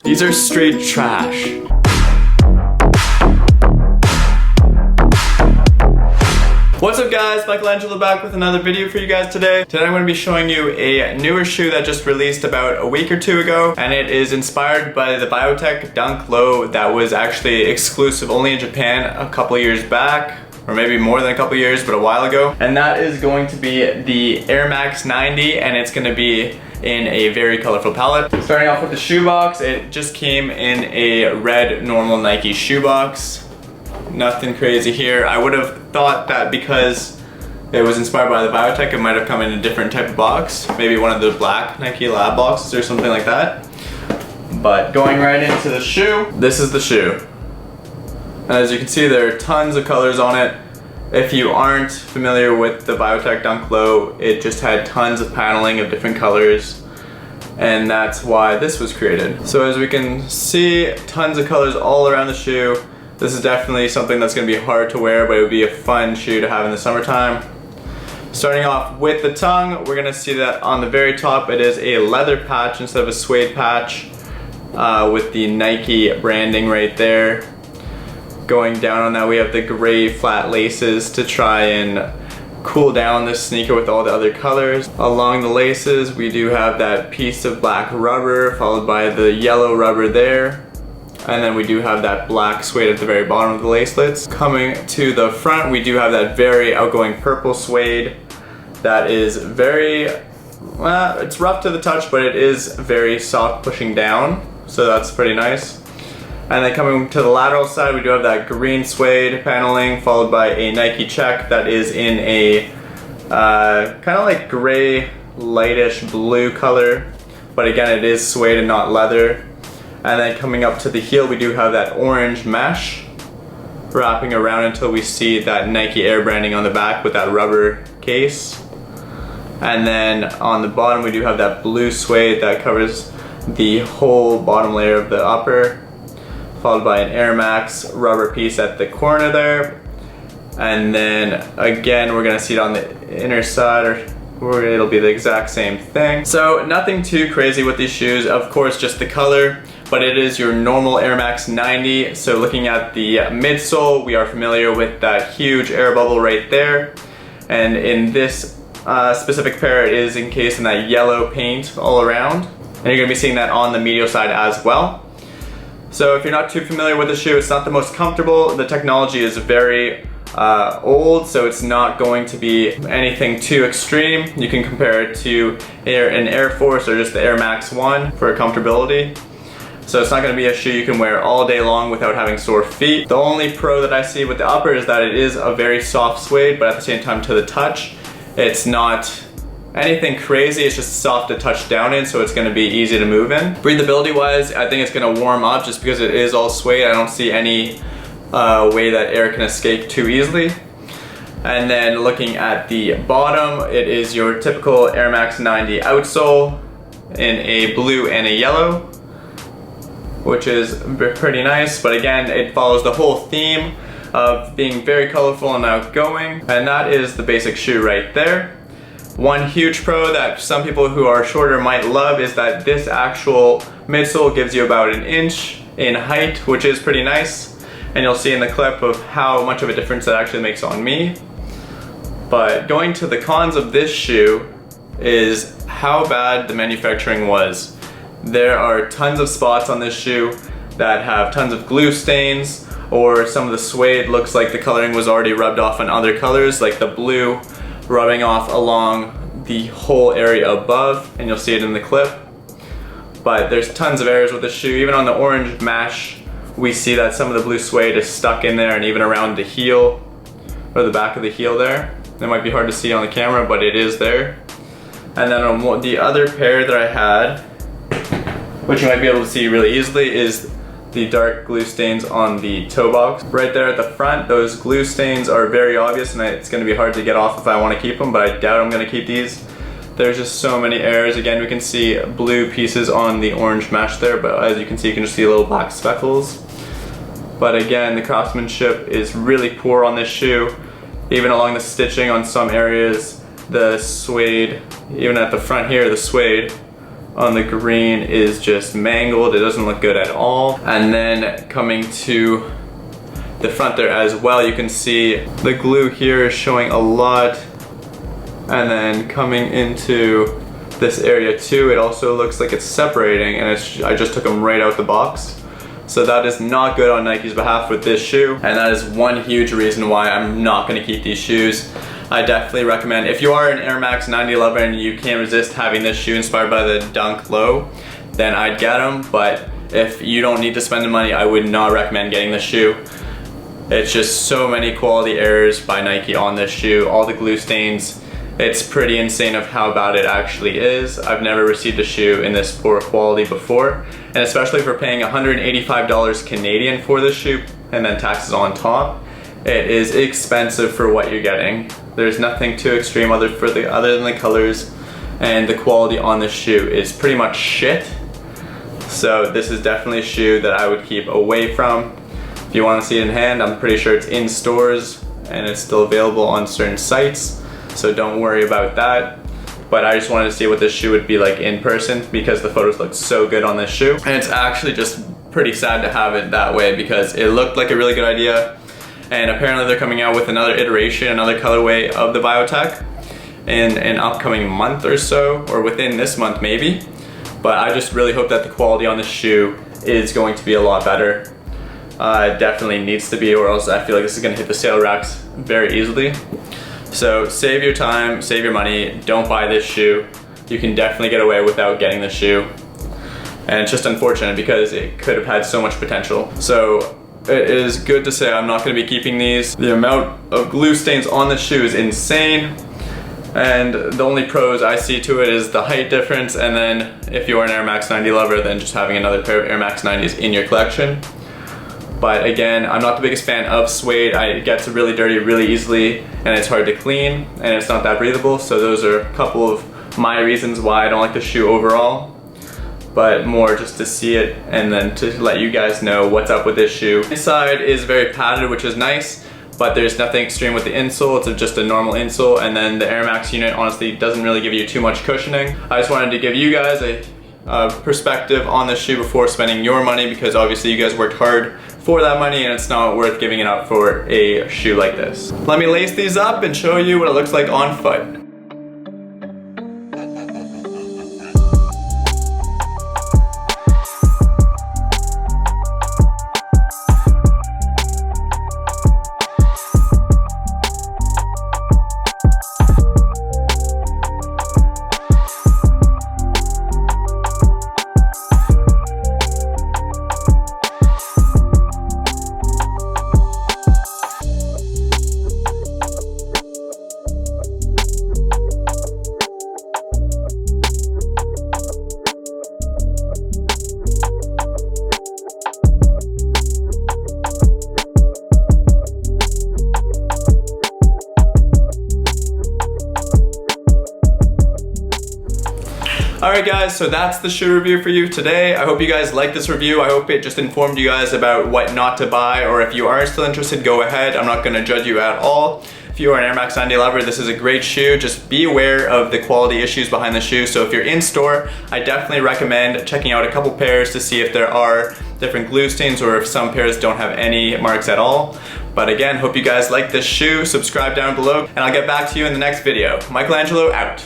These are straight trash. What's up guys, Michelangelo back with another video for you guys today. Today I'm going to be showing you a newer shoe that just released about a week or two ago, and it is inspired by the Viotech Dunk Low that was actually exclusive only in Japan a couple years back, or maybe more than a couple years, but a while ago. And that is going to be the Air Max 90, and it's going to be in a very colorful palette. Starting off with the shoebox, it just came in a red normal Nike shoebox. Nothing crazy here. I would have thought that because it was inspired by the Viotech, it might have come in a different type of box. Maybe one of the black Nike Lab boxes or something like that. But going right into the shoe, this is the shoe. And as you can see, there are tons of colors on it. If you aren't familiar with the Viotech Dunk Low, it just had tons of paneling of different colors. And that's why this was created. So as we can see, tons of colors all around the shoe. This is definitely something that's going to be hard to wear, but it would be a fun shoe to have in the summertime. Starting off with the tongue, we're going to see that on the very top it is a leather patch instead of a suede patch with the Nike branding right there. Going down on that, we have the gray flat laces to try and cool down this sneaker with all the other colors. Along the laces, we do have that piece of black rubber followed by the yellow rubber there. And then we do have that black suede at the very bottom of the lacelets. Coming to the front, we do have that very outgoing purple suede that is very, well, it's rough to the touch, but it is very soft pushing down. So that's pretty nice. And then coming to the lateral side, we do have that green suede paneling followed by a Nike check that is in a kind of like gray, lightish blue color. But again, it is suede and not leather. And then coming up to the heel, we do have that orange mesh wrapping around until we see that Nike Air branding on the back with that rubber case. And then on the bottom, we do have that blue suede that covers the whole bottom layer of the upper, followed by an Air Max rubber piece at the corner there. And then again, we're gonna see it on the inner side, or it'll be the exact same thing. So nothing too crazy with these shoes, of course, just the color. But it is your normal Air Max 90. So looking at the midsole, we are familiar with that huge air bubble right there. And in this specific pair, it is encased in that yellow paint all around. And you're gonna be seeing that on the medial side as well. So if you're not too familiar with the shoe, it's not the most comfortable. The technology is very old, so it's not going to be anything too extreme. You can compare it to an Air Force or just the Air Max 1 for comfortability. So it's not going to be a shoe you can wear all day long without having sore feet. The only pro that I see with the upper is that it is a very soft suede, but at the same time to the touch, it's not anything crazy, it's just soft to touch down in, so it's going to be easy to move in. Breathability wise, I think it's going to warm up just because it is all suede. I don't see any way that air can escape too easily. And then looking at the bottom, it is your typical Air Max 90 outsole in a blue and a yellow, which is pretty nice, but again, it follows the whole theme of being very colorful and outgoing, and that is the basic shoe right there. One huge pro that some people who are shorter might love is that this actual midsole gives you about an inch in height, which is pretty nice, and you'll see in the clip of how much of a difference that actually makes on me. But going to the cons of this shoe is how bad the manufacturing was. There are tons of spots on this shoe that have tons of glue stains, or some of the suede looks like the coloring was already rubbed off on other colors, like the blue rubbing off along the whole area above, and you'll see it in the clip. But there's tons of errors with the shoe. Even on the orange mesh, we see that some of the blue suede is stuck in there, and even around the heel, or the back of the heel there. It might be hard to see on the camera, but it is there. And then on the other pair that I had, which you might be able to see really easily, is the dark glue stains on the toe box. Right there at the front, those glue stains are very obvious, and it's going to be hard to get off if I want to keep them, but I doubt I'm going to keep these. There's just so many errors. Again, we can see blue pieces on the orange mesh there, but as you can see, you can just see little black speckles. But again, the craftsmanship is really poor on this shoe. Even along the stitching on some areas, the suede, even at the front here, the suede on the green is just mangled. It doesn't look good at all. And then coming to the front there as well, you can see the glue here is showing a lot. And then coming into this area too, it also looks like it's separating, and I just took them right out the box. So that is not good on Nike's behalf with this shoe, and that is one huge reason why I'm not going to keep these shoes. I definitely recommend, if you are an Air Max 9011 and you can't resist having this shoe inspired by the Dunk Low, then I'd get them. But if you don't need to spend the money, I would not recommend getting this shoe. It's just so many quality errors by Nike on this shoe, all the glue stains. It's pretty insane of how bad it actually is. I've never received a shoe in this poor quality before, and especially for paying $185 Canadian for this shoe and then taxes on top, it is expensive for what you're getting. There's nothing too extreme other than the colors, and the quality on this shoe is pretty much shit. So this is definitely a shoe that I would keep away from. If you want to see it in hand, I'm pretty sure it's in stores and it's still available on certain sites, so don't worry about that. But I just wanted to see what this shoe would be like in person because the photos look so good on this shoe. And it's actually just pretty sad to have it that way because it looked like a really good idea. And apparently they're coming out with another iteration, another colorway of the Viotech in an upcoming month or so, or within this month maybe. But I just really hope that the quality on this shoe is going to be a lot better. It definitely needs to be, or else I feel like this is gonna hit the sale racks very easily. So save your time, save your money, don't buy this shoe. You can definitely get away without getting the shoe. And it's just unfortunate because it could have had so much potential. So it is good to say I'm not gonna be keeping these. The amount of glue stains on the shoe is insane. And the only pros I see to it is the height difference, and then if you are an Air Max 90 lover, then just having another pair of Air Max 90s in your collection. But again, I'm not the biggest fan of suede. It gets really dirty really easily, and it's hard to clean, and it's not that breathable. So those are a couple of my reasons why I don't like the shoe overall. But more just to see it and then to let you guys know what's up with this shoe. Inside is very padded, which is nice, but there's nothing extreme with the insole. It's just a normal insole, and then the Air Max unit honestly doesn't really give you too much cushioning. I just wanted to give you guys a perspective on this shoe before spending your money, because obviously you guys worked hard for that money and it's not worth giving it up for a shoe like this. Let me lace these up and show you what it looks like on foot. Alright guys, so that's the shoe review for you today. I hope you guys liked this review. I hope it just informed you guys about what not to buy, or if you are still interested, go ahead. I'm not going to judge you at all. If you are an Air Max 90 lover, this is a great shoe. Just be aware of the quality issues behind the shoe. So if you're in store, I definitely recommend checking out a couple pairs to see if there are different glue stains or if some pairs don't have any marks at all. But again, hope you guys like this shoe. Subscribe down below and I'll get back to you in the next video. Michelangelo out.